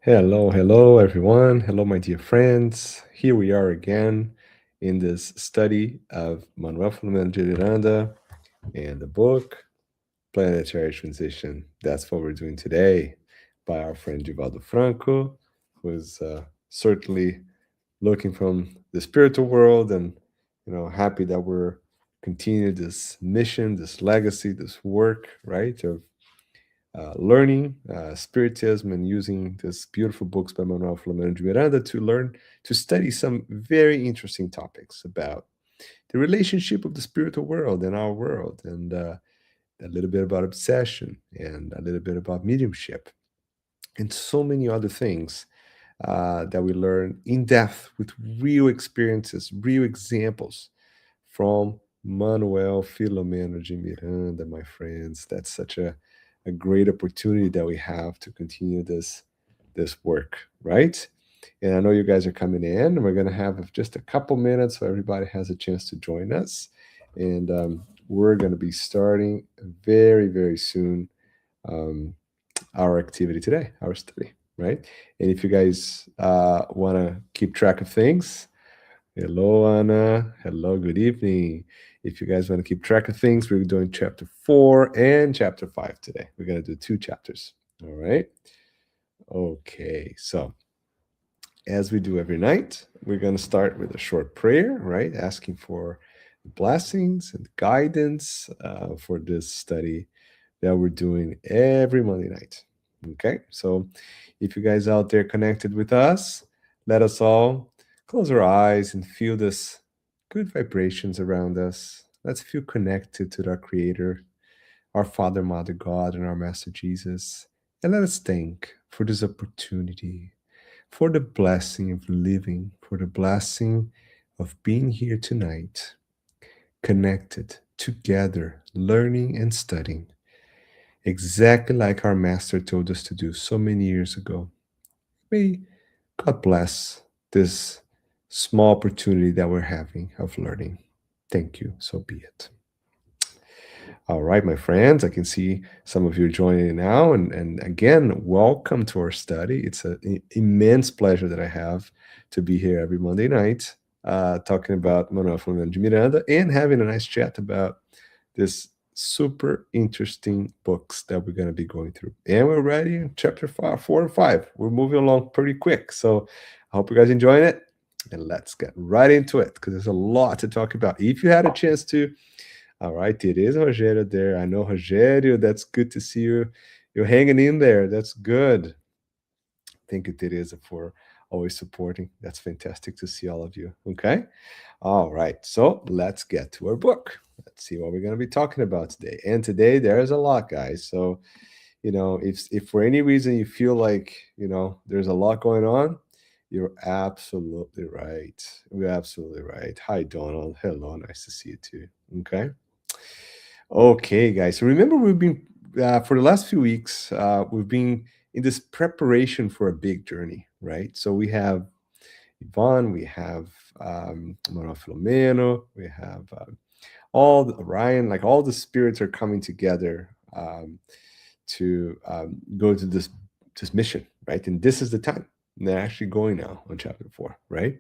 Hello, everyone. Hello, my dear friends. Here we are again in this study of Manoel Philomeno de Miranda and the book Planetary Transition. That's what we're doing today by our friend Givaldo Franco, who is certainly looking from the spiritual world and happy that we're continuing this mission, this legacy, this work, right, of learning spiritism and using these beautiful books by Manoel Philomeno de Miranda to learn to study some very interesting topics about the relationship of the spiritual world and our world, and a little bit about obsession and a little bit about mediumship and so many other things that we learn in depth with real experiences, real examples from Manoel Philomeno de Miranda, my friends. That's such a great opportunity that we have to continue this work, right? And I know you guys are coming in, and we're going to have just a couple minutes so everybody has a chance to join us. And we're going to be starting very, very soon um, our activity today, our study, right? And if you guys want to keep track of things, hello, Anna. Hello, good evening. If you guys want to keep track of things, we're doing chapter 4 and chapter 5 today. We're going to do two chapters. All right. Okay. So, as we do every night, we're going to start with a short prayer, right? Asking for blessings and guidance for this study that we're doing every Monday night. Okay. So, if you guys out there connected with us, let us all close our eyes and feel this good vibrations around us. Let's feel connected to our Creator, our Father, Mother God, and our Master Jesus. And let us thank for this opportunity, for the blessing of living, for the blessing of being here tonight, connected, together, learning and studying, exactly like our Master told us to do so many years ago. May God bless this small opportunity that we're having of learning. Thank you. So be it. All right, my friends, I can see some of you joining now. And again, welcome to our study. It's an immense pleasure that I have to be here every Monday night talking about Manoel Philomeno de Miranda and having a nice chat about this super interesting books that we're going to be going through. And we're ready in chapter 4 and 5. We're moving along pretty quick. So I hope you guys enjoying it. And let's get right into it because there's a lot to talk about. If you had a chance to, all right, it is Rogério there. I know Rogério. That's good to see you. You're hanging in there. That's good. Thank you, Teresa, for always supporting. That's fantastic to see all of you. Okay. All right. So let's get to our book. Let's see what we're going to be talking about today. And today there's a lot, guys. So, if for any reason you feel like, there's a lot going on, you're absolutely right. You're absolutely right. Hi, Donald. Hello. Nice to see you too. Okay. Okay, guys. So remember, we've been for the last few weeks, we've been in this preparation for a big journey, right? So we have Yvonne, we have Manoel Filomeno, we have Ryan, like all the spirits are coming together to go to this mission, right? And this is the time. And they're actually going now on chapter 4, right?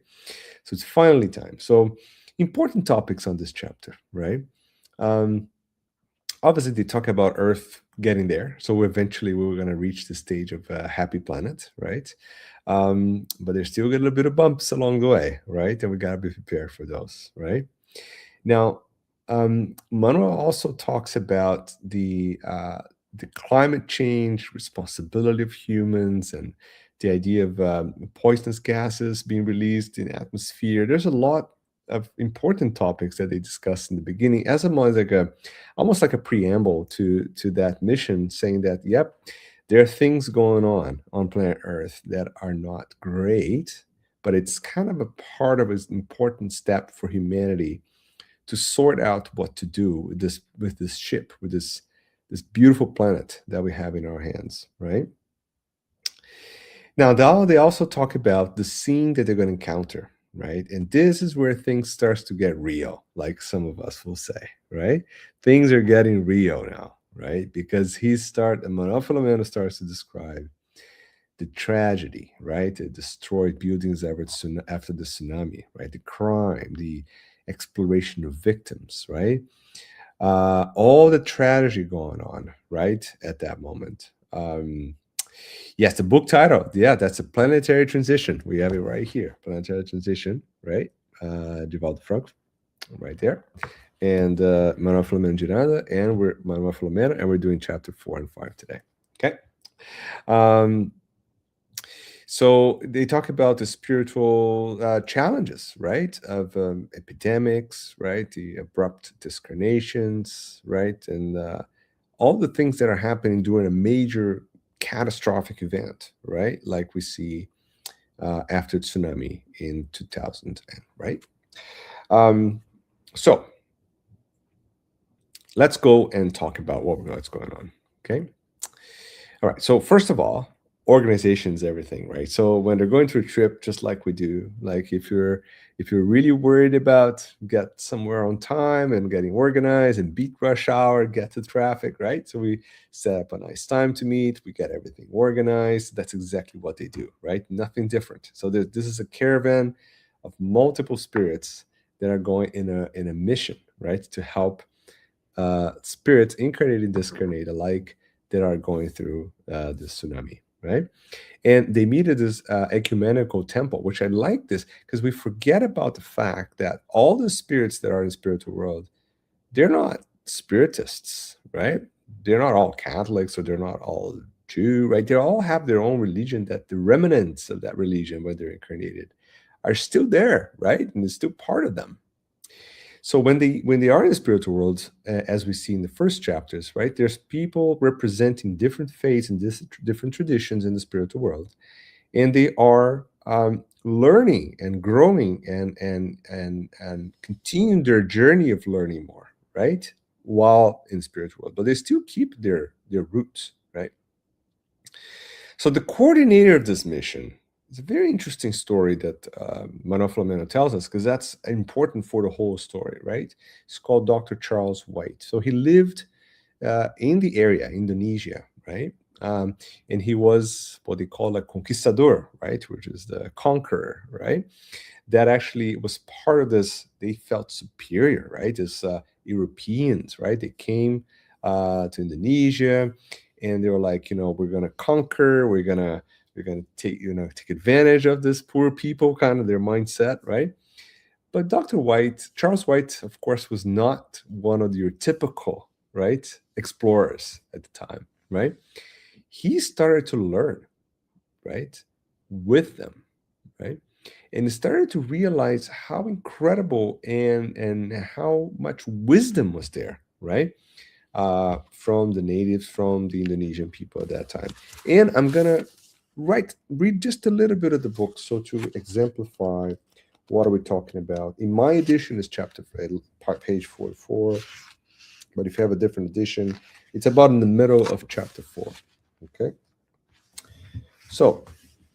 So it's finally time. So important topics on this chapter, right? Um, Obviously they talk about Earth getting there, so eventually we were going to reach the stage of a happy planet, right? But there's still a little bit of bumps along the way, right? And we got to be prepared for those, right? Now, Manuel also talks about the climate change responsibility of humans and the idea of poisonous gases being released in the atmosphere. There's a lot of important topics that they discuss in the beginning, as almost like a preamble to that mission, saying that yep, there are things going on planet Earth that are not great, but it's kind of a part of an important step for humanity to sort out what to do with this ship, with this beautiful planet that we have in our hands, right? Now, they also talk about the scene that they're going to encounter, right? And this is where things starts to get real, like some of us will say, right? Things are getting real now, right? Because Manoel Filomeno starts to describe the tragedy, right? The destroyed buildings after the tsunami, right? The crime, the exploration of victims, right? All the tragedy going on, right, at that moment. Yes, the book title, yeah, that's a Planetary Transition. We have it right here, Planetary Transition, right? Divaldo Franco, right there, and Manoel Philomeno de Miranda, and we're Manoel Philomeno, and we're doing chapter 4 and 5 today. Okay. Um, so they talk about the spiritual challenges, right, of epidemics, right, the abrupt discarnations, right, and all the things that are happening during a major catastrophic event, right, like we see after tsunami in 2000, right? Um, so let's go and talk about what's going on. Okay. All right. So first of all, organization is everything, right? So when they're going through a trip, just like we do, like if you're really worried about get somewhere on time and getting organized and beat rush hour, get to traffic, right? So we set up a nice time to meet, we get everything organized. That's exactly what they do, right? Nothing different. So this is a caravan of multiple spirits that are going in a mission, right, to help spirits incarnated and discarnate alike that are going through the tsunami, right? And they meet at this ecumenical temple, which I like this because we forget about the fact that all the spirits that are in the spiritual world, they're not spiritists, right? They're not all Catholics or they're not all Jew, right? They all have their own religion that the remnants of that religion, when they're incarnated, are still there, right? And it's still part of them. So when they are in the spiritual world, as we see in the first chapters, right? There's people representing different faiths and different traditions in the spiritual world, and they are learning and growing and continuing their journey of learning more, right? While in the spiritual world, but they still keep their roots, right? So the coordinator of this mission is a very interesting story that Manoel Philomeno tells us because that's important for the whole story, right? It's called Dr. Charles White. So he lived in the area, Indonesia, right? And he was what they call a conquistador, right? Which is the conqueror, right? That actually was part of this. They felt superior, right? As Europeans, right? They came to Indonesia, and they were like, we're gonna conquer, we're gonna take advantage of this poor people, kind of their mindset, right? But Dr. White, Charles White, of course, was not one of your typical, right, explorers at the time, right? He started to learn, right, with them, right? And started to realize how incredible and how much wisdom was there, right? From the natives, from the Indonesian people at that time. And I'm gonna read just a little bit of the book so to exemplify what are we talking about. In my edition is page 44, but if you have a different edition, it's about in the middle of chapter 4. Okay, so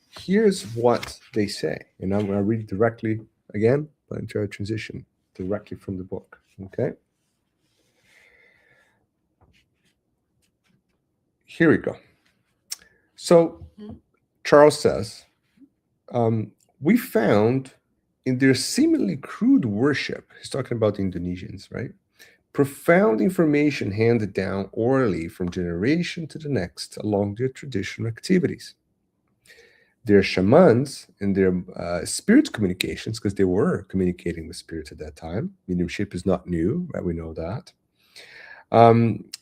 here's what they say, and I'm going to read directly again, Planetary Transition, directly from the book. Okay, here we go. So Charles says, we found in their seemingly crude worship, he's talking about the Indonesians, right? Profound information handed down orally from generation to the next along their traditional activities. Their shamans and their spirit communications, because they were communicating with spirits at that time. Mediumship is not new, right? We know that.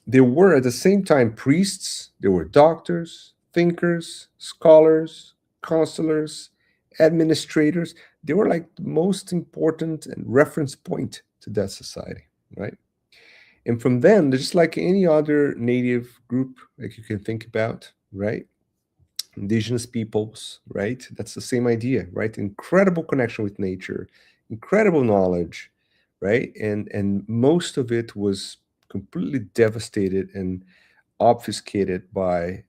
They were at the same time priests, they were doctors, thinkers, scholars, counselors, administrators. They were like the most important and reference point to that society, right? And from then, just like any other native group, like you can think about, right? Indigenous peoples, right? That's the same idea, right? Incredible connection with nature, incredible knowledge, right? And most of it was completely devastated and obfuscated by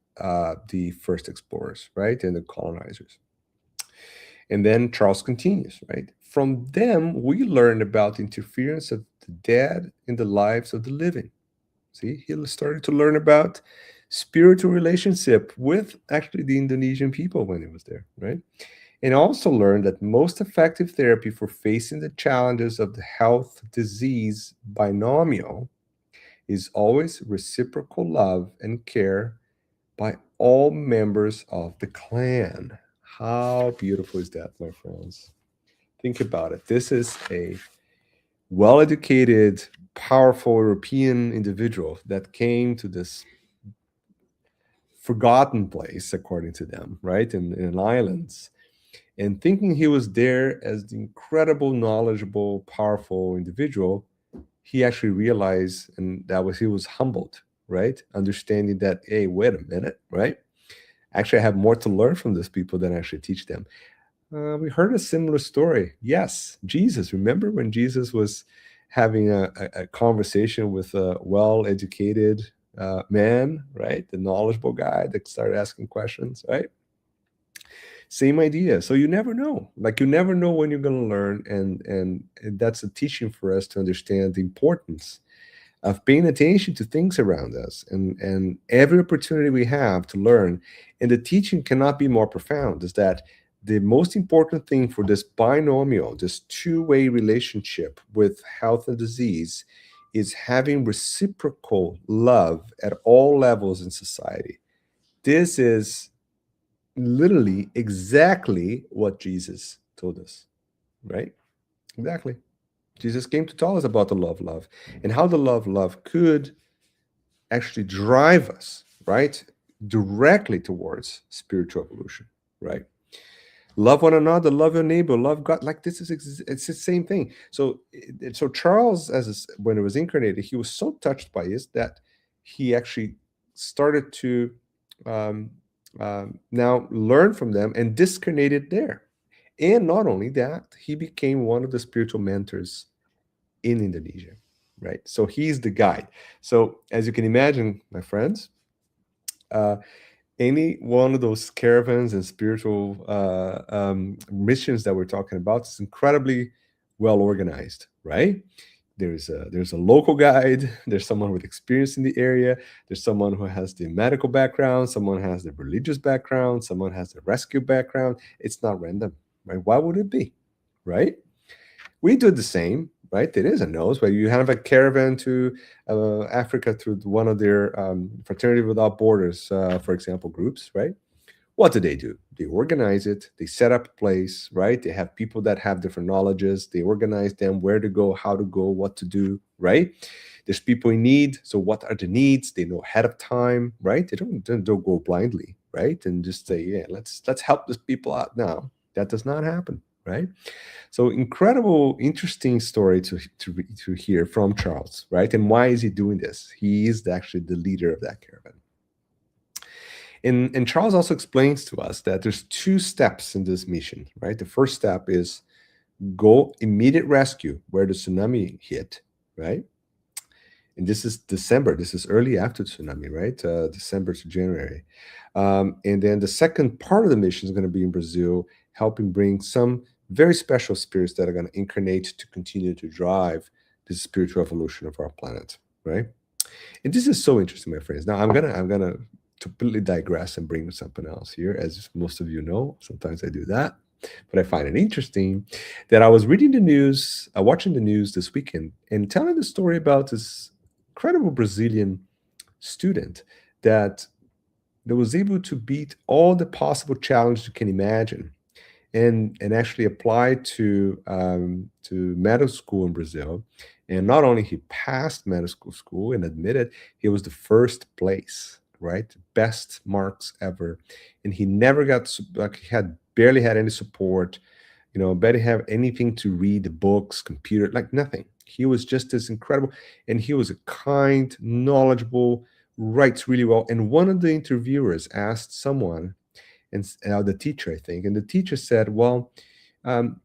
the first explorers, right? And the colonizers. And then Charles continues, right? From them, we learned about the interference of the dead in the lives of the living. See, he started to learn about spiritual relationship with actually the Indonesian people when he was there, right? And also learned that most effective therapy for facing the challenges of the health disease binomial is always reciprocal love and care by all members of the clan. How beautiful is that, my friends? Think about it. This is a well educated, powerful European individual that came to this forgotten place, according to them, right, in islands, and thinking he was there as the incredible, knowledgeable, powerful individual. He actually realized, and that was he was humbled, right, understanding that, hey, wait a minute, right, actually I have more to learn from these people than actually teach them. We heard a similar story. Yes, Jesus. Remember when Jesus was having a conversation with a well-educated man, right? The knowledgeable guy that started asking questions, right? Same idea. So you never know. Like you never know when you're going to learn, and that's a teaching for us to understand the importance of paying attention to things around us, and every opportunity we have to learn. And the teaching cannot be more profound, is that the most important thing for this binomial, this two-way relationship with health and disease, is having reciprocal love at all levels in society. This is literally exactly what Jesus told us, right? Exactly. Jesus came to tell us about the love and how the love could actually drive us, right, directly towards spiritual evolution, right? Love one another, love your neighbor, love God. Like this is it's the same thing. So Charles, when it was incarnated, he was so touched by this that he actually started to um, now learn from them and discarnated there. And not only that, he became one of the spiritual mentors in Indonesia, right? So he's the guide. So as you can imagine, my friends, uh, any one of those caravans and spiritual missions that we're talking about is incredibly well organized, right? There's a local guide. There's someone with experience in the area. There's someone who has the medical background. Someone has the religious background. Someone has the rescue background. It's not random, right? Why would it be, right? We do the same, right? It is a nose, where you have a caravan to Africa through one of their Fraternity Without Borders, for example, groups, right? What do? They organize it, they set up a place, right? They have people that have different knowledges, they organize them where to go, how to go, what to do, right? There's people in need, so what are the needs? They know ahead of time, right? They don't go blindly, right? And just say, yeah, let's help these people out now. That does not happen, right? So incredible, interesting story to hear from Charles, right? And why is he doing this? He is actually the leader of that caravan. And Charles also explains to us that there's two steps in this mission, right? The first step is go immediate rescue where the tsunami hit, right? And this is December. This is early after tsunami, right? December to January. And then the second part of the mission is going to be in Brazil, helping bring some very special spirits that are going to incarnate to continue to drive the spiritual evolution of our planet, right? And this is so interesting, my friends. Now I'm gonna completely digress and bring something else here, as most of you know. Sometimes I do that, but I find it interesting that I was reading the news, watching the news this weekend, and telling the story about this incredible Brazilian student that was able to beat all the possible challenges you can imagine, and actually applied to medical school in Brazil. And not only he passed medical school and admitted, he was the first place, right? Best marks ever. And he never got like he had barely had any support, barely have anything to read, the books, computer, like nothing. He was just as incredible, and he was a kind, knowledgeable, writes really well. And one of the interviewers asked someone, and the teacher, I think, and the teacher said, "Well, um,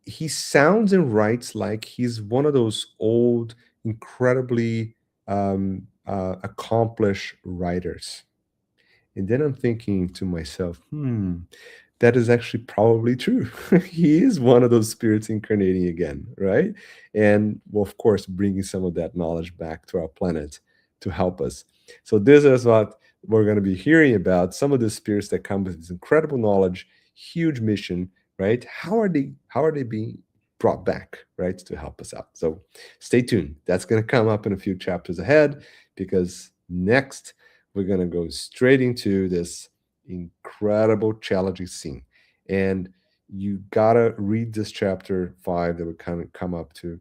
he sounds and writes like he's one of those old, incredibly accomplished writers." And then I'm thinking to myself, that is actually probably true. He is one of those spirits incarnating again, right? And well, of course, bringing some of that knowledge back to our planet to help us. So this is we're going to be hearing about some of the spirits that come with this incredible knowledge, huge mission, right? How are they being brought back, right, to help us out? So stay tuned. That's going to come up in a few chapters ahead, because next we're going to go straight into this incredible challenging scene. And you gotta read this chapter 5 that we kind of come up to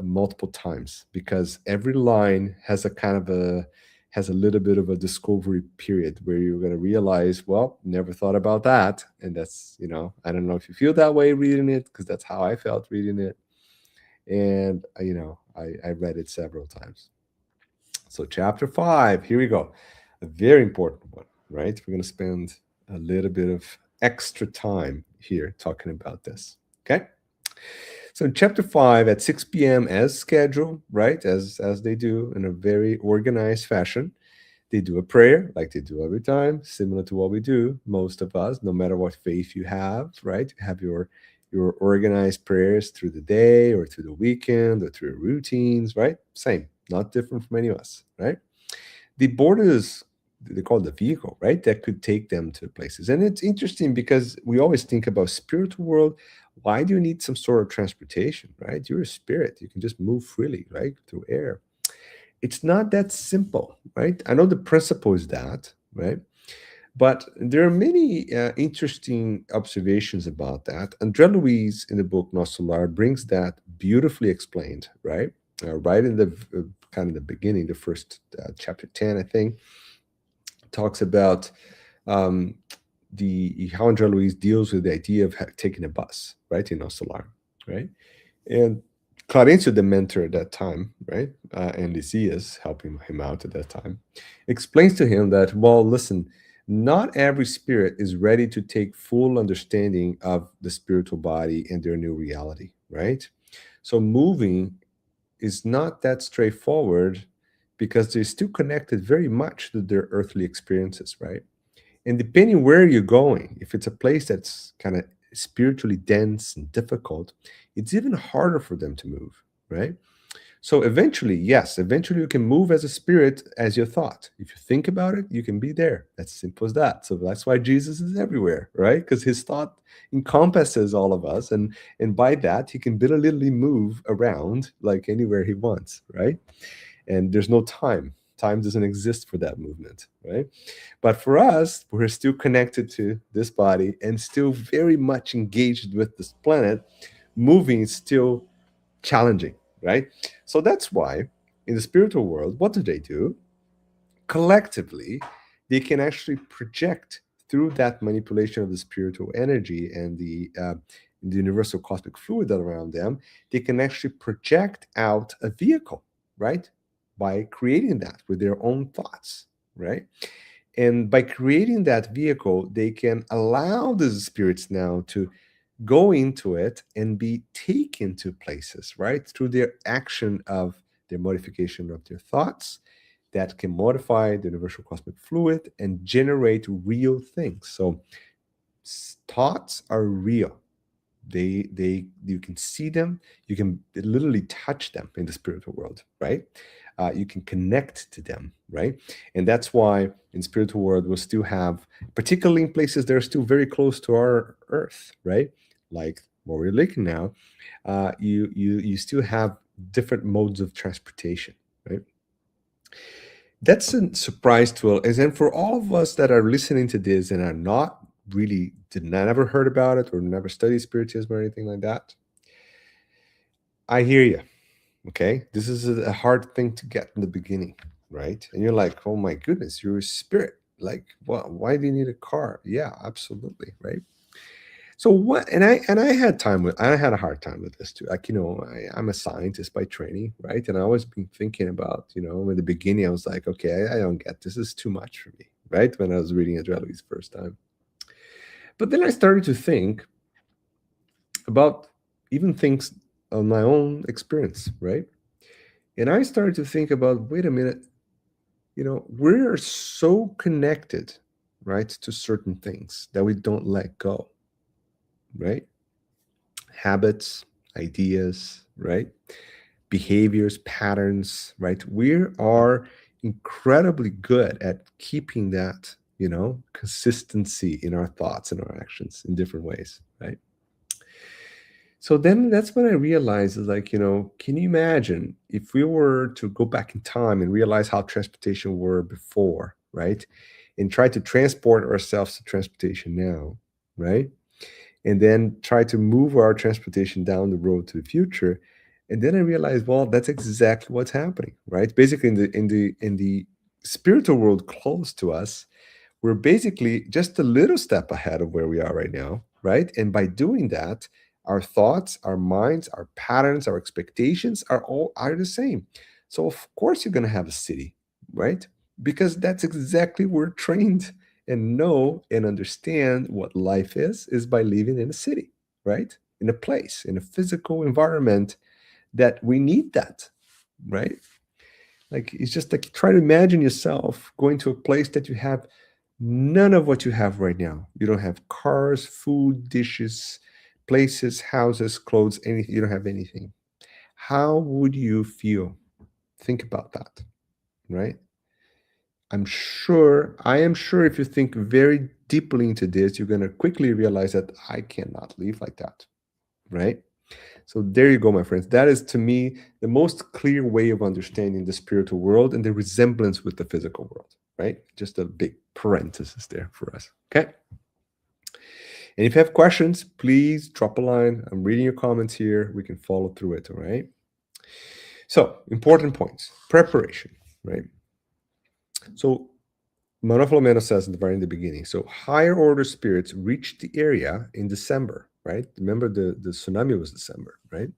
multiple times, because every line has a kind of a has a little bit of a discovery period where you're going to realize, well, never thought about that. And that's, I don't know if you feel that way reading it, because that's how I felt reading it. And I read it several times. So chapter 5, here we go. A very important one, right? We're going to spend a little bit of extra time here talking about this. Okay. So in chapter 5 at 6 p.m. as scheduled, right? As they do in a very organized fashion. They do a prayer like they do every time, similar to what we do, most of us, no matter what faith you have, right? You have your organized prayers through the day or through the weekend or through your routines, right? Same, not different from any of us, right? The board is, they call it the vehicle, right? That could take them to places. And it's interesting because we always think about spiritual world. Why do you need some sort of transportation, right? You're a spirit. You can just move freely, right? Through air. It's not that simple, right? I know the principle is that, right? But there are many interesting observations about that. André Luiz in the book Nosso brings that beautifully explained, right? Right in the kind of the beginning, the first chapter 10, I think, talks about um, the how André Luiz deals with the idea of taking a bus, right, in Nosso, right? And Clarencio, the mentor at that time, right, and Lysias helping him out at that time, explains to him that, well, listen, not every spirit is ready to take full understanding of the spiritual body and their new reality, right? So moving is not that straightforward, because they're still connected very much to their earthly experiences, right? And depending where you're going, if it's a place that's kind of spiritually dense and difficult, it's even harder for them to move, right? So eventually, yes, eventually you can move as a spirit as your thought. If you think about it, you can be there. That's simple as that. So that's why Jesus is everywhere, right? Because his thought encompasses all of us, and by that he can literally move around like anywhere he wants, right? And there's no time. Time doesn't exist for that movement, right? But for us, we're still connected to this body and still very much engaged with this planet. Moving is still challenging, right? So that's why in the spiritual world, what do? Collectively, they can actually project through that manipulation of the spiritual energy and the universal cosmic fluid around them. They can actually project out a vehicle, right? By creating that with their own thoughts, right? And by creating that vehicle, they can allow the spirits now to go into it and be taken to places, right? Through their action of their modification of their thoughts that can modify the universal cosmic fluid and generate real things. So thoughts are real. They you can see them, you can literally touch them in the spiritual world, right? You can connect to them, right? And that's why in spiritual world we'll still have, particularly in places that are still very close to our earth, right? Like where we're looking now, you still have different modes of transportation, right? That's a surprise to us. And for all of us that are listening to this and are not really, did not ever heard about it or never studied spiritism or anything like that, I hear you. Okay. This is a hard thing to get in the beginning, right? And you're like, oh my goodness, you're a spirit. Like, well, why do you need a car? Yeah, absolutely. Right. So what, and I had time with, I had a hard time with this too. Like, I'm a scientist by training, right? And I always been thinking about, in the beginning, I was like, okay, I don't get this. Is too much for me, right? When I was reading Adreli's first time. But then I started to think about even things on my own experience, right? And I started to think about, wait a minute, we're so connected, right, to certain things that we don't let go, right? Habits, ideas, right? Behaviors, patterns, right? We are incredibly good at keeping that, consistency in our thoughts and our actions in different ways, right? So then that's when I realized is like, can you imagine if we were to go back in time and realize how transportation were before, right? And try to transport ourselves to transportation now, right? And then try to move our transportation down the road to the future. And then I realized, well, that's exactly what's happening, right? Basically in the spiritual world close to us, we're basically just a little step ahead of where we are right now, right? And by doing that, our thoughts, our minds, our patterns, our expectations are the same. So of course you're going to have a city, right? Because that's exactly where we're trained and know and understand what life is by living in a city, right? In a place, in a physical environment that we need that, right? Like it's just like try to imagine yourself going to a place that you have none of what you have right now. You don't have cars, food, dishes, places, houses, clothes, anything. You don't have anything. How would you feel? Think about that, right? I am sure if you think very deeply into this, you're going to quickly realize that I cannot live like that, right? So there you go, my friends. That is to me the most clear way of understanding the spiritual world and the resemblance with the physical world, right? Just a big parenthesis there for us. Okay. And if you have questions, please drop a line. I'm reading your comments here. We can follow through it. All right. So important points. Preparation, right? So Manoel Philomeno says in the very beginning. So higher order spirits reached the area in December, right? Remember the tsunami was December, right?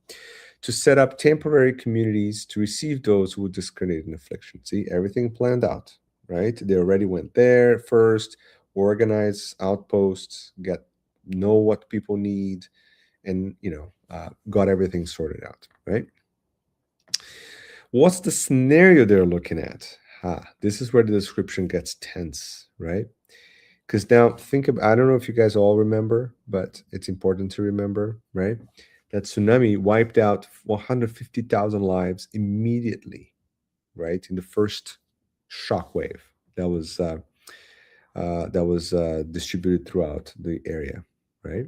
To set up temporary communities to receive those who would discriminate in affliction. See, everything planned out, right? They already went there first, organize outposts, know what people need, and got everything sorted out, right? What's the scenario they're looking at? This is where the description gets tense, right? Because now think about, I don't know if you guys all remember, but it's important to remember, right? That tsunami wiped out 150,000 lives immediately, right? In the first shock wave that was distributed throughout the area, right?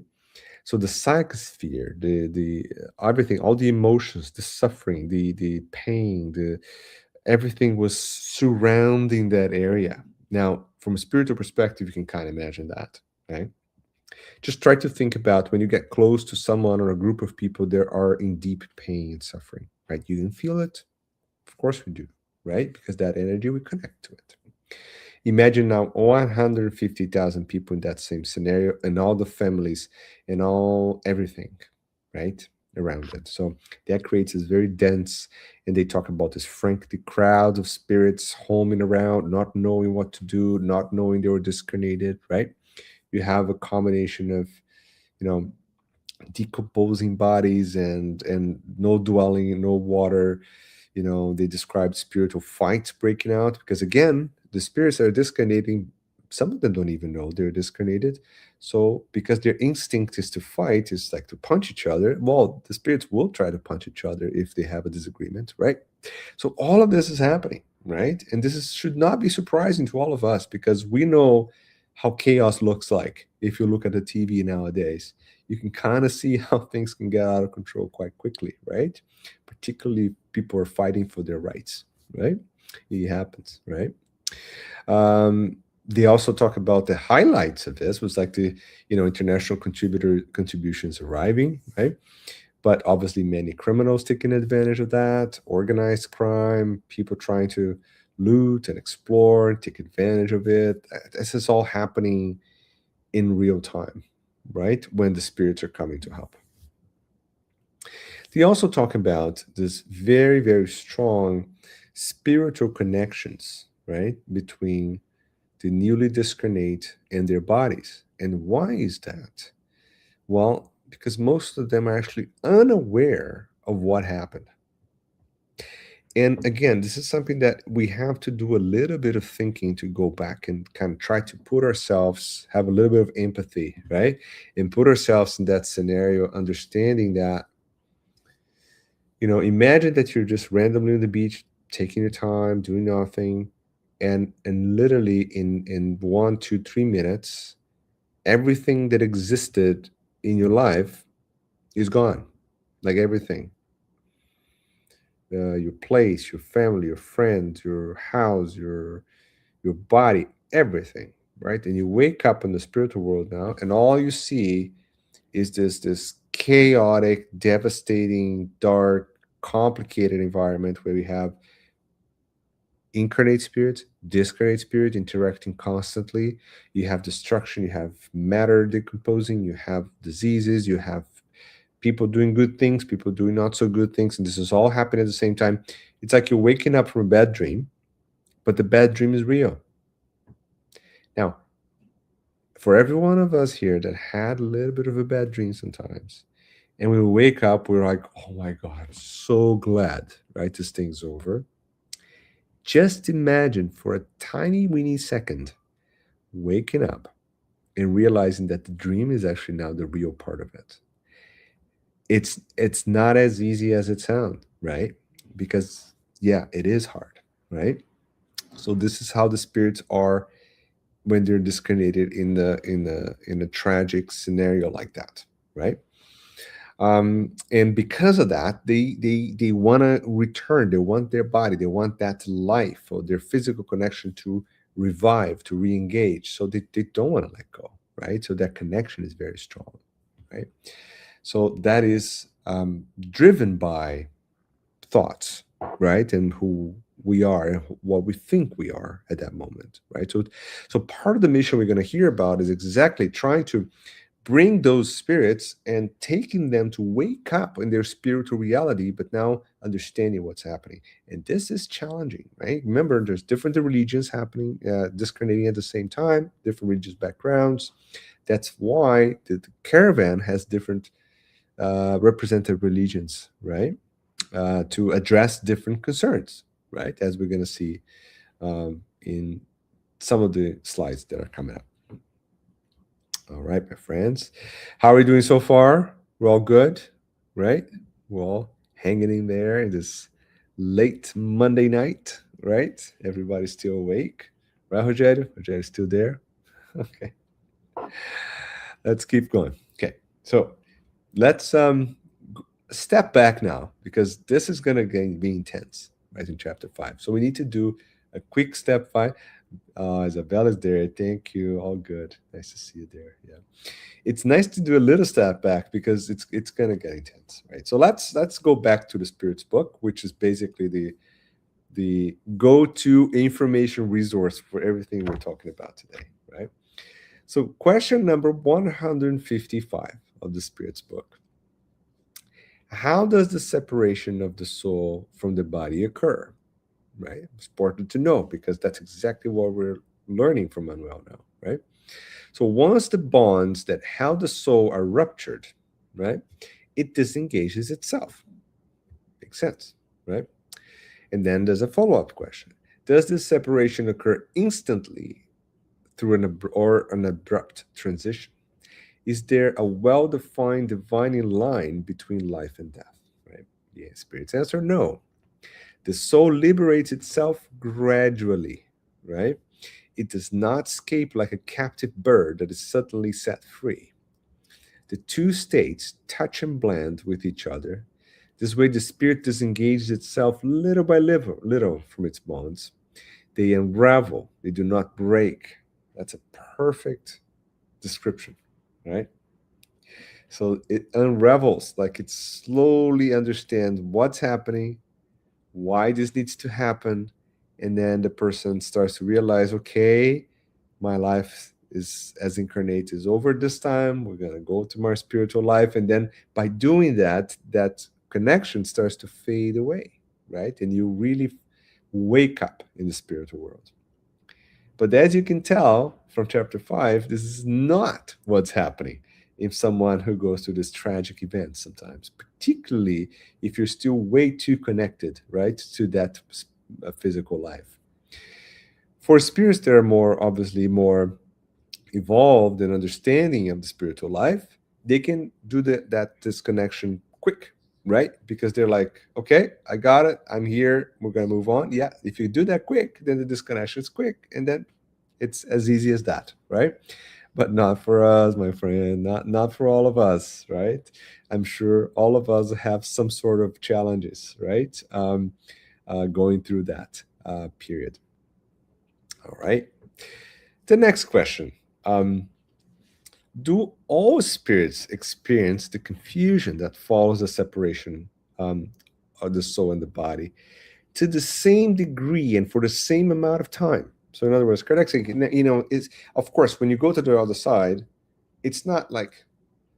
So the psychosphere, the everything, all the emotions, the suffering, the pain, the everything was surrounding that area. Now, from a spiritual perspective, you can kind of imagine that, right? Just try to think about when you get close to someone or a group of people that are in deep pain and suffering, right? You can feel it. Of course we do, right? Because that energy, we connect to it. Imagine now 150,000 people in that same scenario and all the families and all everything, right? Around it. So that creates this very dense, and they talk about this frankly crowd of spirits homing around, not knowing what to do, not knowing they were discarnated, right? You have a combination of, you know, decomposing bodies and no dwelling, no water. They describe spiritual fights breaking out because again, the spirits that are discarnating, some of them don't even know they're discarnated. So because their instinct is to fight, is like to punch each other, well, the spirits will try to punch each other if they have a disagreement, right? So all of this is happening, right? And should not be surprising to all of us because we know how chaos looks like. If you look at the TV nowadays, you can kind of see how things can get out of control quite quickly, right? Particularly if people are fighting for their rights, right? It happens, right? They also talk about the highlights of this was like the international contributions arriving, right? But obviously many criminals taking advantage of that, organized crime, people trying to loot and explore and take advantage of it. This is all happening in real time, right? When the spirits are coming to help. They also talk about this very, very strong spiritual connections, right? Between the newly discarnate and their bodies. And why is that? Well, because most of them are actually unaware of what happened. And again, this is something that we have to do a little bit of thinking to go back and kind of try to put ourselves, have a little bit of empathy, right? And put ourselves in that scenario, understanding that, imagine that you're just randomly on the beach taking your time, doing nothing, and literally in 1, 2, 3 minutes, everything that existed in your life is gone. Like everything, your place, your family, your friends, your house, your body, everything, right? And you wake up in the spiritual world now, and all you see is this chaotic, devastating, dark, complicated environment where we have incarnate spirits, discarnate spirits interacting constantly. You have destruction, you have matter decomposing, you have diseases, you have people doing good things, people doing not so good things, and this is all happening at the same time. It's like you're waking up from a bad dream, but the bad dream is real. Now, for every one of us here that had a little bit of a bad dream sometimes, and we wake up, we're like, oh my God, I'm so glad, right? This thing's over. Just imagine for a tiny, weeny second waking up and realizing that the dream is actually now the real part of it. It's not as easy as it sounds, right? Because yeah, it is hard, right? So this is how the spirits are when they're discarnated in a tragic scenario like that, right? And because of that, they want to return. They want their body. They want that life or their physical connection to revive, to re-engage. So they don't want to let go, right? So that connection is very strong, right? So that is driven by thoughts, right? And who we are and what we think we are at that moment, right? So part of the mission we're going to hear about is exactly trying to bring those spirits and taking them to wake up in their spiritual reality, but now understanding what's happening. And this is challenging, right? Remember, there's different religions happening, discarnating at the same time, different religious backgrounds. That's why the caravan has different representative religions, right? To address different concerns, right? As we're going to see in some of the slides that are coming up. All right, my friends. How are we doing so far? We're all good, right? We're all hanging in there in this late Monday night, right? Everybody's still awake. Right, Rogério? Rogério's still there? Okay. Let's keep going. Okay. So let's step back now because this is going to be intense, right, in chapter 5. So we need to do a quick step 5. Isabella's there. Thank you. All good. Nice to see you there. Yeah, it's nice to do a little step back because it's gonna get intense, right? So let's go back to the Spirits book, which is basically the go-to information resource for everything we're talking about today, right? So question number 155 of the Spirits book: how does the separation of the soul from the body occur? Right? It's important to know because that's exactly what we're learning from Manuel now, right? So once the bonds that held the soul are ruptured, right, it disengages itself. Makes sense, right? And then there's a follow-up question. Does this separation occur instantly through an abrupt transition? Is there a well-defined dividing line between life and death, right? The Spirit's answer, no. The soul liberates itself gradually, right? It does not escape like a captive bird that is suddenly set free. The two states touch and blend with each other. This way, the spirit disengages itself little by little from its bonds. They unravel, they do not break. That's a perfect description, right? So it unravels, like it slowly understands what's happening, why this needs to happen, and then the person starts to realize, okay, my life is as incarnate is over this time, we're going to go to my spiritual life, and then by doing that, that connection starts to fade away, right? And you really wake up in the spiritual world. But as you can tell from chapter 5, this is not what's happening if someone who goes through this tragic event sometimes, particularly if you're still way too connected, right, to that physical life. For spirits that are more, obviously, more evolved and understanding of the spiritual life, they can do that disconnection quick right? Because they're like, okay, I got it. I'm here. We're going to move on. Yeah. If you do that quick, then the disconnection is quick. And then it's as easy as that, right? But not for us, my friend. Not for all of us, right? I'm sure all of us have some sort of challenges, right? Going through that period. All right. The next question. Do all spirits experience the confusion that follows the separation um, of the soul and the body to the same degree and for the same amount of time? So, in other words, Kardec's saying, is of course when you go to the other side, it's not like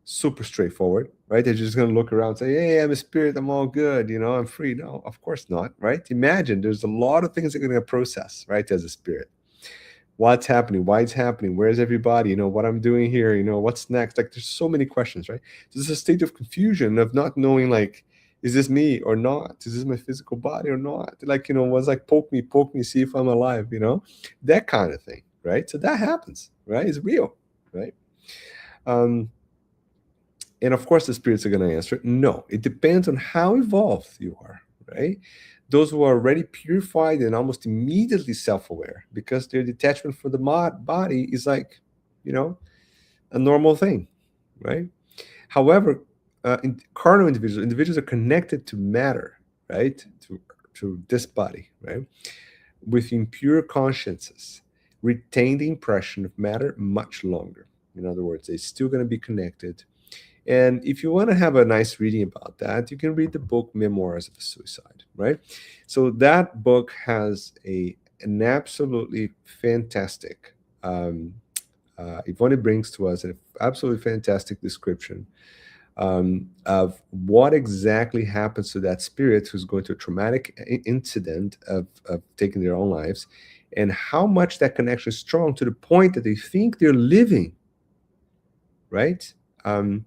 super straightforward, right? They're just going to look around and say, "Hey, I'm a spirit. I'm all good. I'm free." No, of course not, right? Imagine there's a lot of things they're going to process, right, as a spirit. What's happening, why it's happening, where's everybody, what I'm doing here, what's next, like there's so many questions, right? There's a state of confusion of not knowing, like, is this me or not, is this my physical body or not, like, was like poke me, see if I'm alive, that kind of thing, right? So that happens, right? It's real, right? um and of course the spirits are going to answer no, it depends on how evolved you are, right? Those who are already purified and almost immediately self-aware because their detachment from the body is like, you know a normal thing, right? However, carnal individuals are connected to matter, right? To this body, right? With impure consciences retain the impression of matter much longer. In other words, they're still going to be connected. And if you want to have a nice reading about that, you can read the book Memoirs of a Suicide, right? So that book has an absolutely fantastic, Ivone brings to us an absolutely fantastic description of what exactly happens to that spirit who's going to a traumatic incident of taking their own lives, and how much that connection is strong to the point that they think they're living, right? Um,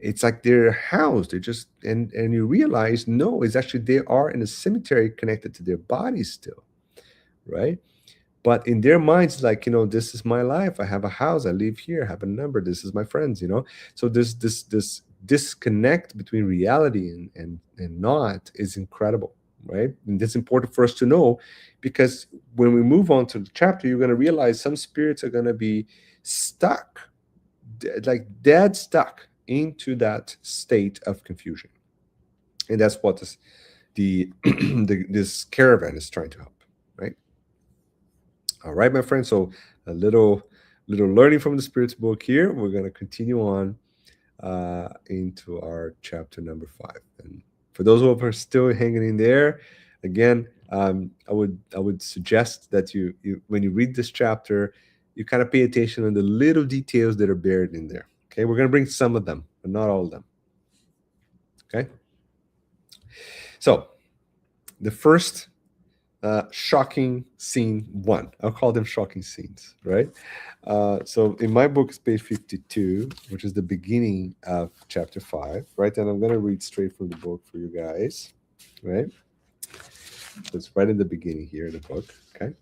it's like they're housed. They're just, and you realize no, it's actually they are in a cemetery connected to their bodies still, right? But in their minds, like, this is my life. I have a house. I live here. I have a number. This is my friends. So this disconnect between reality and not is incredible, right? And that's important for us to know, because when we move on to the chapter, you're going to realize some spirits are going to be stuck, like dead stuck into that state of confusion, and that's what the this caravan is trying to help, right? All right, my friend. So a little learning from the Spirit's book here. We're going to continue on into our chapter number 5. And for those who are still hanging in there, again, I would suggest that you when you read this chapter, you kind of pay attention on the little details that are buried in there. Okay, we're going to bring some of them, but not all of them. Okay. So the first shocking scene 1. I'll call them shocking scenes, right? So in my book, it's page 52, which is the beginning of chapter 5, right? And I'm going to read straight from the book for you guys, right? So it's right in the beginning here in the book, okay?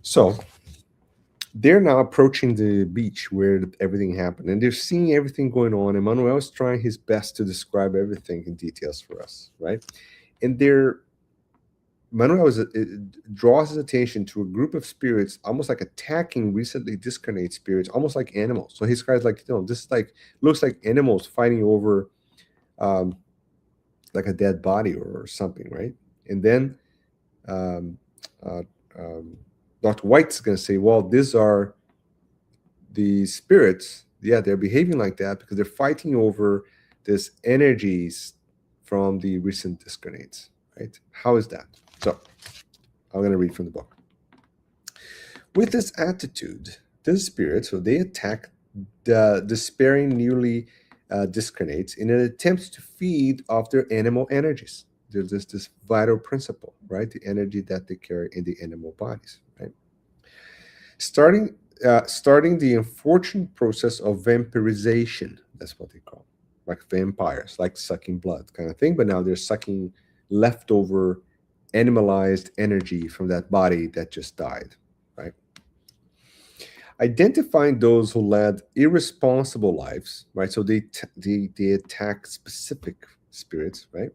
So they're now approaching the beach where everything happened, and they're seeing everything going on. And Manuel is trying his best to describe everything in details for us, right? And Manuel draws his attention to a group of spirits, almost like attacking recently discarnate spirits, almost like animals. So his guy's like, this is like looks like animals fighting over, um, like a dead body or something, right? And then um, uh, um, Dr. White's going to say, well, these are the spirits. Yeah, they're behaving like that because they're fighting over these energies from the recent discarnates, right? How is that? So I'm going to read from the book. With this attitude, the spirits, so they attack the despairing newly discarnates in an attempt to feed off their animal energies. There's this vital principle, right? The energy that they carry in the animal bodies, right? Starting the unfortunate process of vampirization. That's what they call, like vampires, like sucking blood kind of thing. But now they're sucking leftover animalized energy from that body that just died, right? Identifying those who led irresponsible lives, right? So they attack specific spirits, right?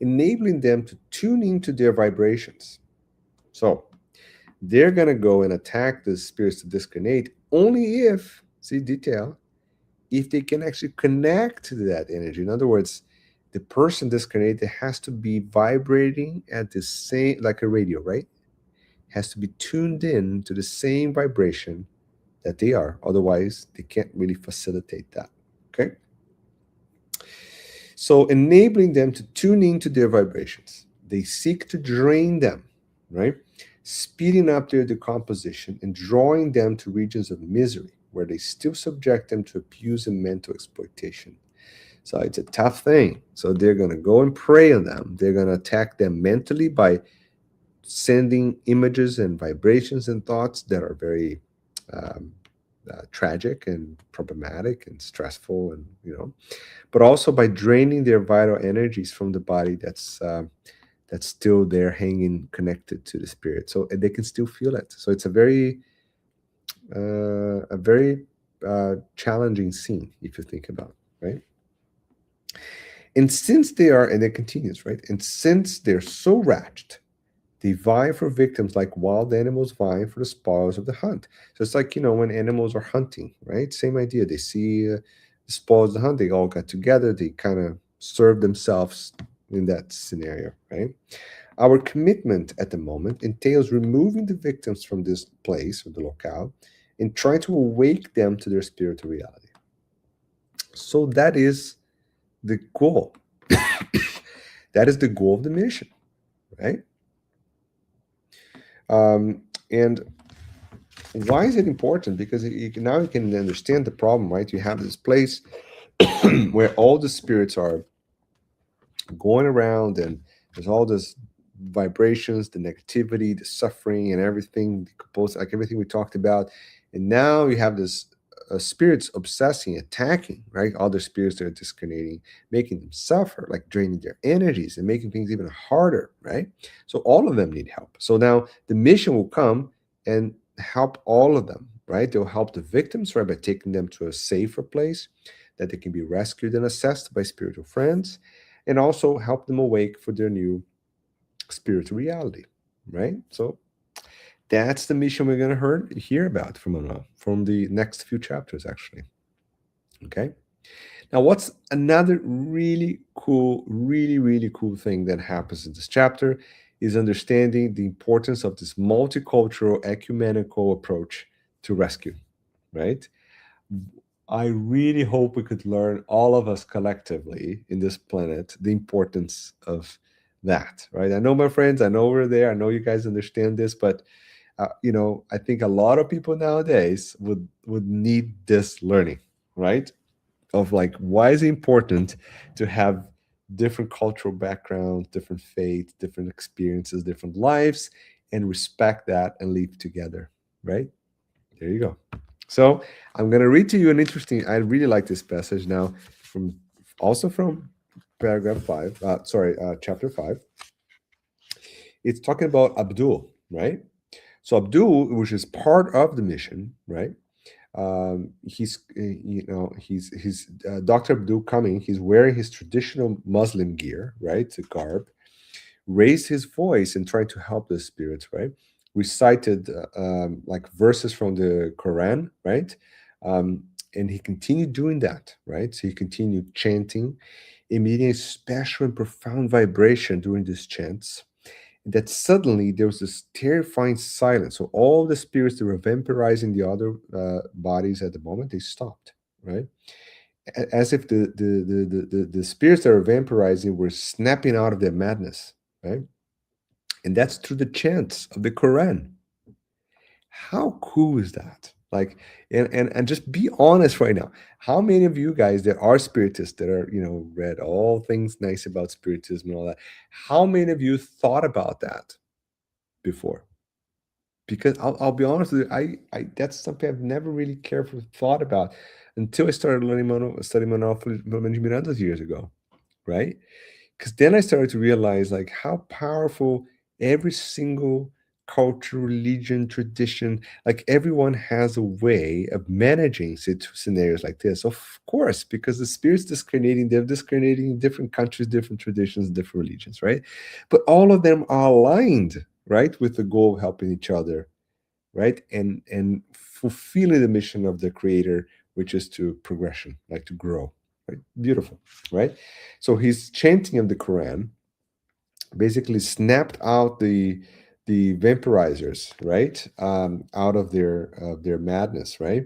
Enabling them to tune into their vibrations. So they're going to go and attack the spirits to discriminate only if, see detail, if they can actually connect to that energy. In other words, the person disconnected has to be vibrating at the same, like a radio, right? Has to be tuned in to the same vibration that they are. Otherwise, they can't really facilitate that. Okay. So enabling them to tune into their vibrations. They seek to drain them, right? Speeding up their decomposition and drawing them to regions of misery where they still subject them to abuse and mental exploitation. So it's a tough thing. So they're going to go and prey on them. They're going to attack them mentally by sending images and vibrations and thoughts that are very um, tragic and problematic and stressful, and but also by draining their vital energies from the body that's still there, hanging connected to the spirit, so they can still feel it. So it's a very challenging scene if you think about it, right? And since they are, and it continues, right? And since they're so wretched, they vie for victims like wild animals vying for the spoils of the hunt. So it's like, when animals are hunting, right? Same idea. They see the spoils of the hunt, they all got together, they kind of serve themselves in that scenario, right? Our commitment at the moment entails removing the victims from this place or the locale and trying to awake them to their spiritual reality. So that is the goal. That is the goal of the mission, right? And why is it important? Because now you can understand the problem, right? You have this place where all the spirits are going around, and there's all this vibrations, the negativity, the suffering, and everything, like everything we talked about. And now you have this spirits obsessing, attacking, right? Other spirits that are discarnating, making them suffer, like draining their energies and making things even harder, right? So all of them need help. So now the mission will come and help all of them, right? They'll help the victims, right, by taking them to a safer place that they can be rescued and assessed by spiritual friends, and also help them awake for their new spiritual reality, right? So that's the mission we're going to hear about from the next few chapters, actually. Okay. Now, what's another really cool, really, really cool thing that happens in this chapter is understanding the importance of this multicultural, ecumenical approach to rescue, right? I really hope we could learn, all of us collectively in this planet, the importance of that, right? I know, my friends, I know we're there. I know you guys understand this, but I think a lot of people nowadays would need this learning, right? Of like, why is it important to have different cultural backgrounds, different faiths, different experiences, different lives, and respect that and live together, right? There you go. So I'm going to read to you an interesting. I really like this passage now, from paragraph 5. Chapter 5. It's talking about Abdul, right? So Abdul, which is part of the mission, right? He's Dr. Abdul coming. He's wearing his traditional Muslim gear, right? The garb. Raised his voice and tried to help the spirits, right? Recited like verses from the Quran, right? And he continued doing that, right? So he continued chanting, emitting a special and profound vibration during these chants. That suddenly there was this terrifying silence. So all the spirits that were vampirizing the other bodies at the moment, they stopped, right? As if the spirits that were vampirizing were snapping out of their madness, right? And that's through the chants of the Quran. How cool is that? Like, and just be honest right now. How many of you guys that are spiritists that are, read all things nice about spiritism and all that? How many of you thought about that before? Because I'll be honest with you, I that's something I've never really carefully thought about until I started studying Manoel Philomeno de Miranda years ago, right? Because then I started to realize like how powerful every single culture, religion, tradition. Like everyone has a way of managing scenarios like this. Of course, because the spirits discriminating, they're discriminating in different countries, different traditions, different religions, right? But all of them are aligned, right, with the goal of helping each other, right? And fulfilling the mission of the creator, which is to progression, like to grow. Right? Beautiful, right? So his chanting of the Quran basically snapped out the vampirizers, right, out of their madness, right?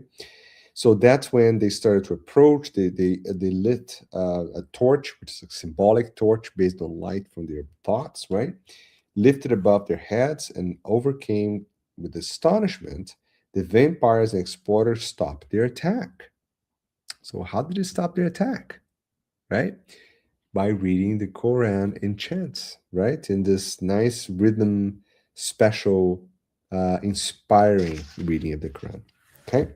So that's when they started to approach. They lit a torch, which is a symbolic torch based on light from their thoughts, right? Lifted above their heads and overcame with astonishment. The vampires and explorers stopped their attack. So how did they stop their attack? Right? By reading the Quran in chants, right? In this nice rhythm, special, inspiring reading of the Quran. Okay?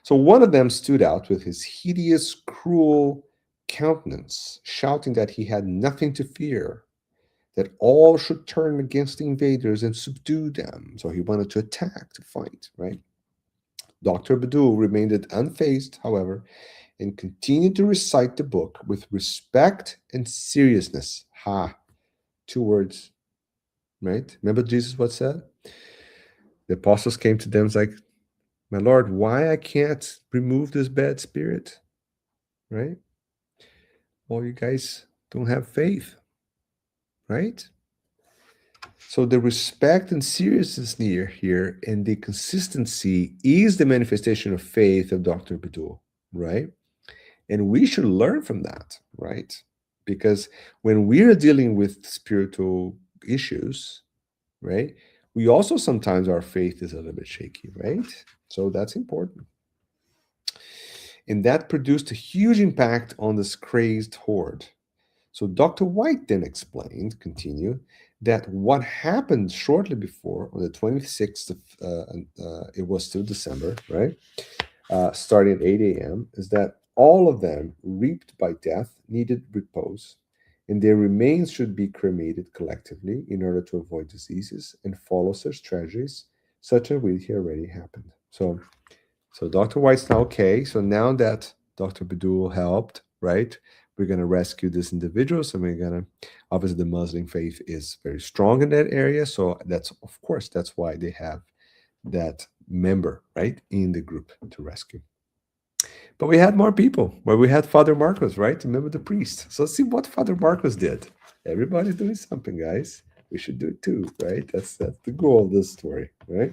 So one of them stood out with his hideous, cruel countenance, shouting that he had nothing to fear, that all should turn against the invaders and subdue them. So he wanted to attack, to fight, right? Dr. Badul remained unfazed, however, and continued to recite the book with respect and seriousness. Ha, two words, right? Remember Jesus what said? The apostles came to them and was like, my Lord, why I can't remove this bad spirit, right? Well, you guys don't have faith, right? So the respect and seriousness here and the consistency is the manifestation of faith of Dr. Badul, right? And we should learn from that, right? Because when we're dealing with spiritual issues, right, we also sometimes our faith is a little bit shaky, right? So that's important. And that produced a huge impact on this crazed horde. So Dr. White then explained, continue, that what happened shortly before, on the 26th of, it was still December, right? Starting at 8 a.m., is that all of them reaped by death needed repose, and their remains should be cremated collectively in order to avoid diseases and follow such tragedies, such as we here already happened. So Dr. White's now okay. So now that Dr. Badul helped, right, we're going to rescue these individuals, and we're going to, obviously, the Muslim faith is very strong in that area. So that's, of course, that's why they have that member, right, in the group to rescue. But we had more people. Where we had Father Marcos, right? Remember the priest. So let's see what Father Marcos did. Everybody's doing something, guys. We should do it too, right? That's the goal of this story, right?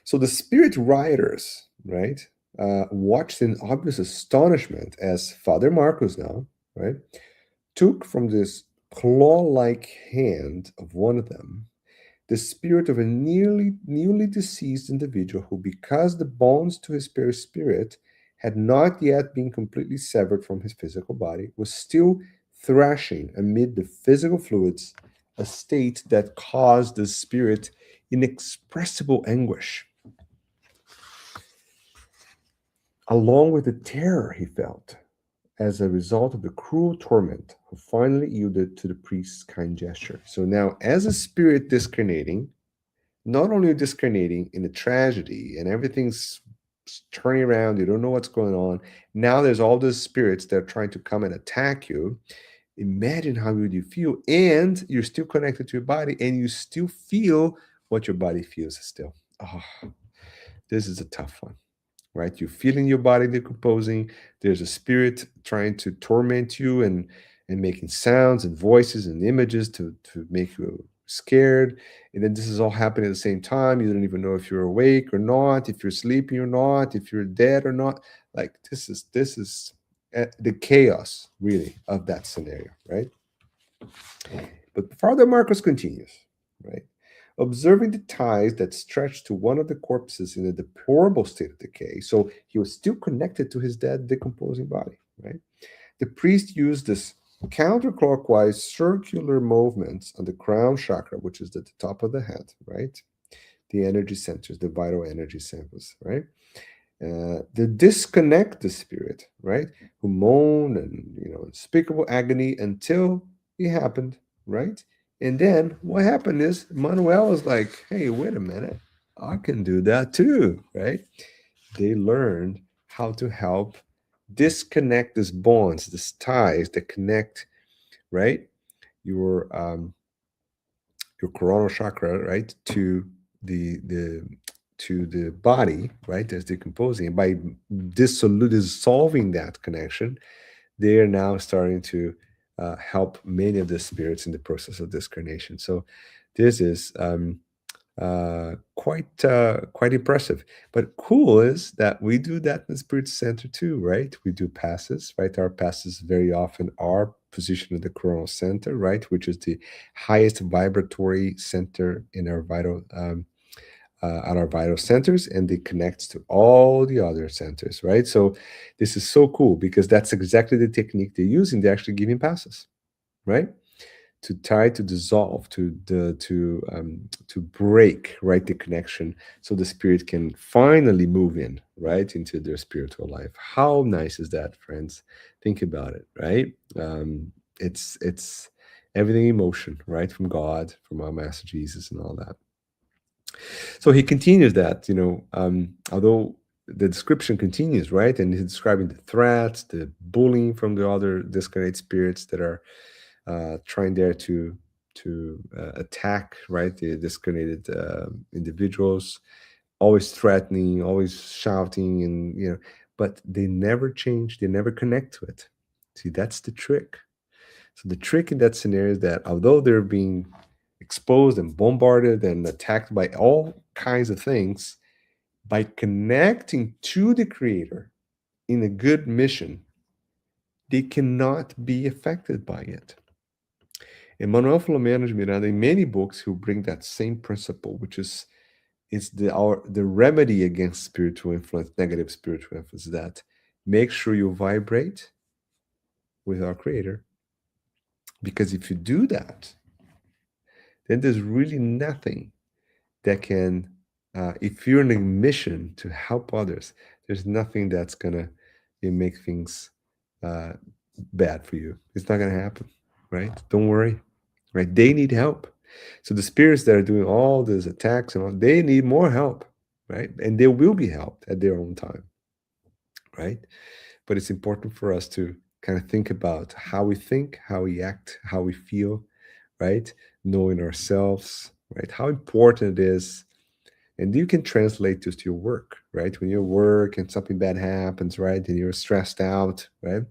So the spirit riders, right, watched in obvious astonishment as Father Marcos now, right, took from this claw-like hand of one of them the spirit of a newly deceased individual who, because the bonds to his spirit had not yet been completely severed from his physical body, was still thrashing amid the physical fluids, a state that caused the spirit inexpressible anguish, along with the terror he felt as a result of the cruel torment, who finally yielded to the priest's kind gesture. So now, as a spirit discarnating, not only discarnating in a tragedy and everything's turning around, you don't know what's going on. Now there's all those spirits that are trying to come and attack you. Imagine how would you feel, and you're still connected to your body, and you still feel what your body feels still. Oh, this is a tough one, right? You're feeling your body decomposing. There's a spirit trying to torment you and making sounds and voices and images to make you scared. And then this is all happening at the same time. You don't even know if you're awake or not, if you're sleeping or not, if you're dead or not. Like this is the chaos really of that scenario, right? But Father Marcos continues, right? Observing the ties that stretched to one of the corpses in a deplorable state of decay, so he was still connected to his dead, decomposing body, right? The priest used this counterclockwise circular movements on the crown chakra, which is at the top of the head, right? The energy centers, the vital energy centers, right? To disconnect the spirit, right? Who moaned and unspeakable agony until it happened, right? And then what happened is Manuel was like, hey, wait a minute, I can do that too, right? They learned how to help disconnect these bonds, these ties that connect, right? Your your coronal chakra, right, to the to the body, right, that's decomposing. And by dissolving that connection, they are now starting to help many of the spirits in the process of discarnation. So this is quite impressive. But cool is that we do that in the spirit center too, right? We do passes, right? Our passes very often are positioned at the coronal center, right, which is the highest vibratory center in our vital at our vital centers, and it connects to all the other centers, right? So this is so cool because that's exactly the technique they use, and they're actually giving passes, right? To try to dissolve, to break, right, the connection, so the spirit can finally move in, right, into their spiritual life. How nice is that, friends? Think about it, right? It's everything in motion, right, from God, from our Master Jesus, and all that. So he continues that, although the description continues, right, and he's describing the threats, the bullying from the other discarnate spirits that are trying there to attack, right, the discarnated individuals, always threatening, always shouting, and but they never change, they never connect to it. See, that's the trick. So the trick in that scenario is that although they're being exposed and bombarded and attacked by all kinds of things, by connecting to the creator in a good mission, they cannot be affected by it. And Manoel Philomeno de Miranda, in many books, who bring that same principle, which is it's the remedy against spiritual influence, negative spiritual influence, that make sure you vibrate with our creator. Because if you do that, then there's really nothing that can, if you're in a mission to help others, there's nothing that's gonna make things uh, bad for you. It's not gonna happen, right? Don't worry, right? They need help. So the spirits that are doing all these attacks and all, they need more help, right? And they will be helped at their own time, right? But it's important for us to kind of think about how we think, how we act, how we feel, right? Knowing ourselves, right? How important it is. And you can translate this to your work, right? When you work and something bad happens, right? And you're stressed out, right?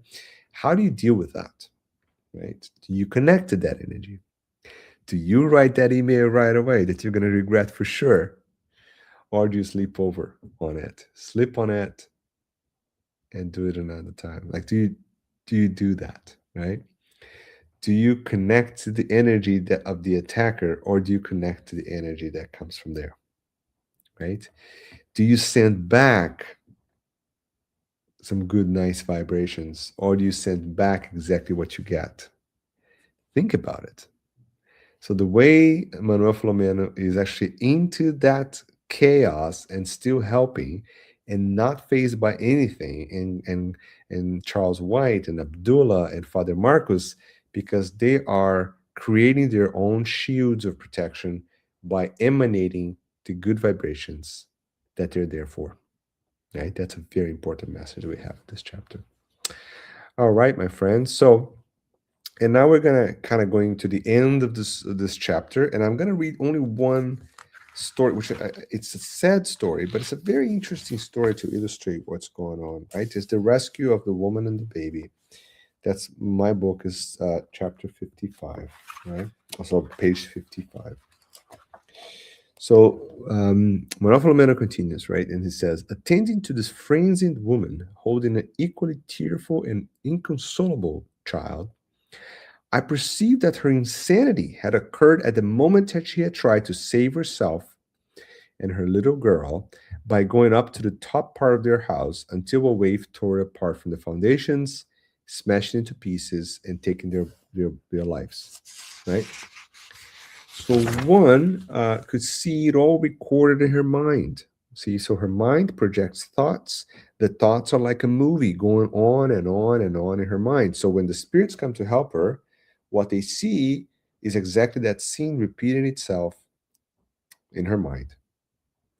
How do you deal with that, right? Do you connect to that energy? Do you write that email right away that you're going to regret for sure? Or do you sleep over on it? Sleep on it and do it another time. Like, do you do that, right? Do you connect to the energy of the attacker, or do you connect to the energy that comes from there, right? Do you send back some good, nice vibrations, or do you send back exactly what you get? Think about it. So the way Manoel Philomeno is actually into that chaos and still helping and not phased by anything, and Charles White and Abdullah and Father Marcus, because they are creating their own shields of protection by emanating the good vibrations that they're there for. Right? That's a very important message we have in this chapter. All right, my friends. So, and now we're gonna kind of going to the end of this chapter, and I'm gonna read only one story, which it's a sad story, but it's a very interesting story to illustrate what's going on. Right? It's the rescue of the woman and the baby. That's my book is chapter 55. Right? Also page 55. So Manoel Philomeno continues, right? And he says, attending to this frenzied woman holding an equally tearful and inconsolable child, I perceived that her insanity had occurred at the moment that she had tried to save herself and her little girl by going up to the top part of their house until a wave tore it apart from the foundations, smashing into pieces, and taking their lives, right? So one could see it all recorded in her mind. See, so her mind projects thoughts. The thoughts are like a movie going on and on and on in her mind. So when the spirits come to help her, what they see is exactly that scene repeating itself in her mind,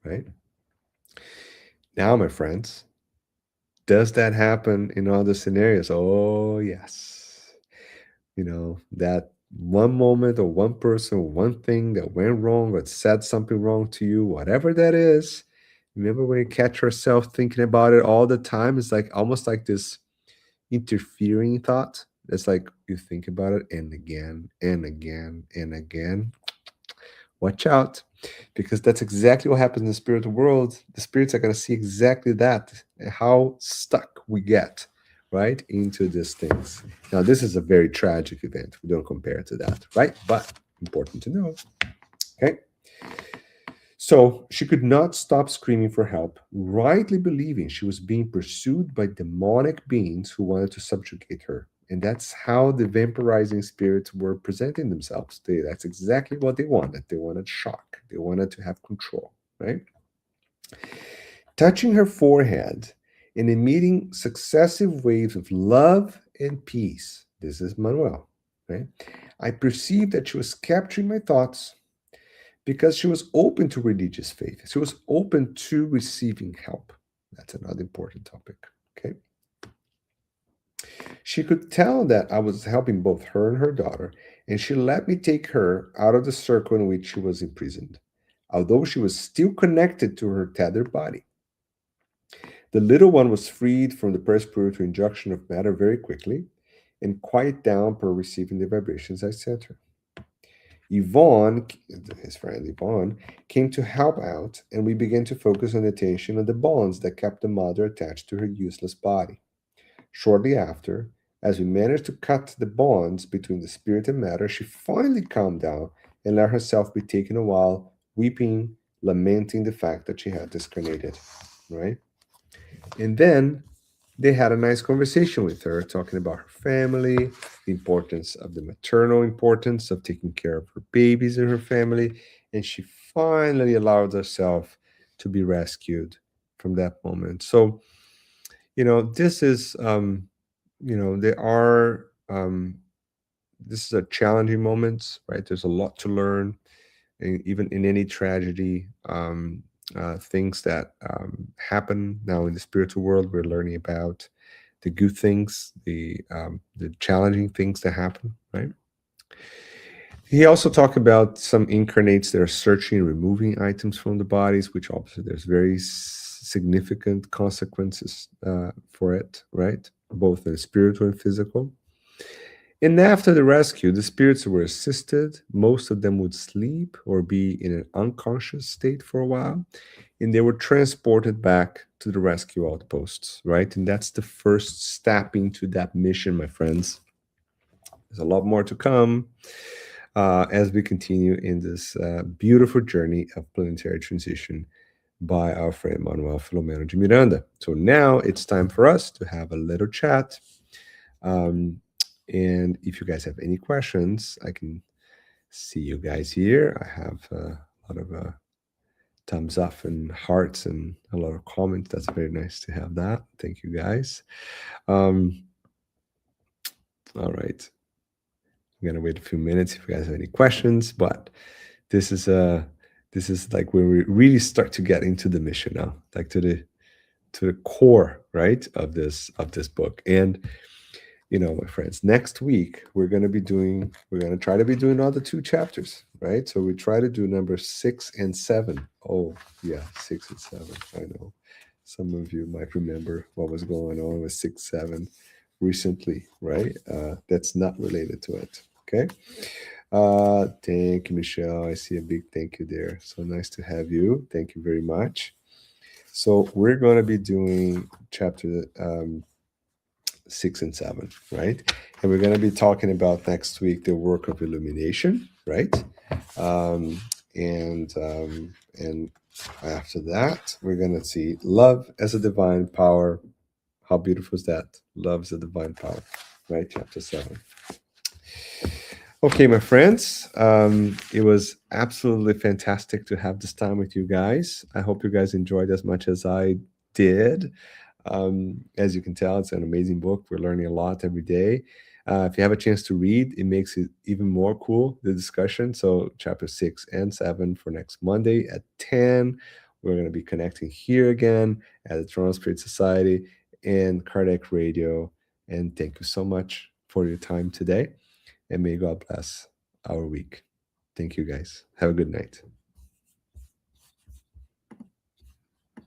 right? Now, my friends, does that happen in other scenarios? Oh, yes. That one moment or one person or one thing that went wrong or said something wrong to you, whatever that is. Remember when you catch yourself thinking about it all the time? It's like almost like this interfering thought. It's like you think about it and again and again and again. Watch out, because that's exactly what happens in the spiritual world. The spirits are going to see exactly that, how stuck we get, right, into these things. Now, this is a very tragic event. We don't compare to that, right? But important to know. Okay. So she could not stop screaming for help, rightly believing she was being pursued by demonic beings who wanted to subjugate her. And that's how the vampirizing spirits were presenting themselves. That's exactly what they wanted. They wanted shock, they wanted to have control, right? Touching her forehead and emitting successive waves of love and peace. This is Manuel, right? I perceived that she was capturing my thoughts because she was open to religious faith. She was open to receiving help. That's another important topic. Okay. She could tell that I was helping both her and her daughter, and she let me take her out of the circle in which she was imprisoned, although she was still connected to her tethered body. The little one was freed from the perspiritual injunction of matter very quickly and quiet down per receiving the vibrations I sent her. Yvonne, his friend Yvonne, came to help out, and we began to focus on attention on the bonds that kept the mother attached to her useless body. Shortly after, as we managed to cut the bonds between the spirit and matter, she finally calmed down and let herself be taken a while, weeping, lamenting the fact that she had discarnated. Right? And then they had a nice conversation with her, talking about her family, the importance of the maternal importance of taking care of her babies and her family. And she finally allowed herself to be rescued from that moment. So, this is, there are, this is a challenging moment, right? There's a lot to learn, and even in any tragedy. Things that happen now in the spiritual world. We're learning about the good things, the challenging things that happen. Right. He also talked about some incarnates that are searching and removing items from the bodies, which obviously there's very significant consequences for it. Right, both in spiritual and physical. And after the rescue, the spirits were assisted. Most of them would sleep or be in an unconscious state for a while, and they were transported back to the rescue outposts, right? And that's the first step into that mission, my friends. There's a lot more to come as we continue in this beautiful journey of planetary transition by our friend Manoel Philomeno de Miranda. So now it's time for us to have a little chat. And if you guys have any questions, I can see you guys here. I have a lot of thumbs up and hearts and a lot of comments. That's very nice to have that. Thank you guys. All right. I'm gonna wait a few minutes if you guys have any questions, but this is like where we really start to get into the mission now, like to the core, right, of this book. And my friends, next week we're going to try to be doing all the 2 chapters, right? So we try to do number 6 and 7. Oh yeah, 6 and 7. I know some of you might remember what was going on with 6, 7 recently, right? That's not related to it. Okay. Thank you, Michelle. I see a big thank you there. So nice to have you. Thank you very much. So we're going to be doing chapter 6 and 7, right? And we're going to be talking about next week the work of illumination, right? And after that, we're going to see love as a divine power. How beautiful is that? Love is a divine power, right? Chapter 7. Okay, my friends, it was absolutely fantastic to have this time with you guys. I hope you guys enjoyed as much as I did. As you can tell, it's an amazing book. We're learning a lot every day. If you have a chance to read, it makes it even more cool, the discussion. So, chapter 6 and 7 for next Monday at 10. We're going to be connecting here again at the Toronto Spirit Society and Kardec Radio. And thank you so much for your time today. And may God bless our week. Thank you, guys. Have a good night.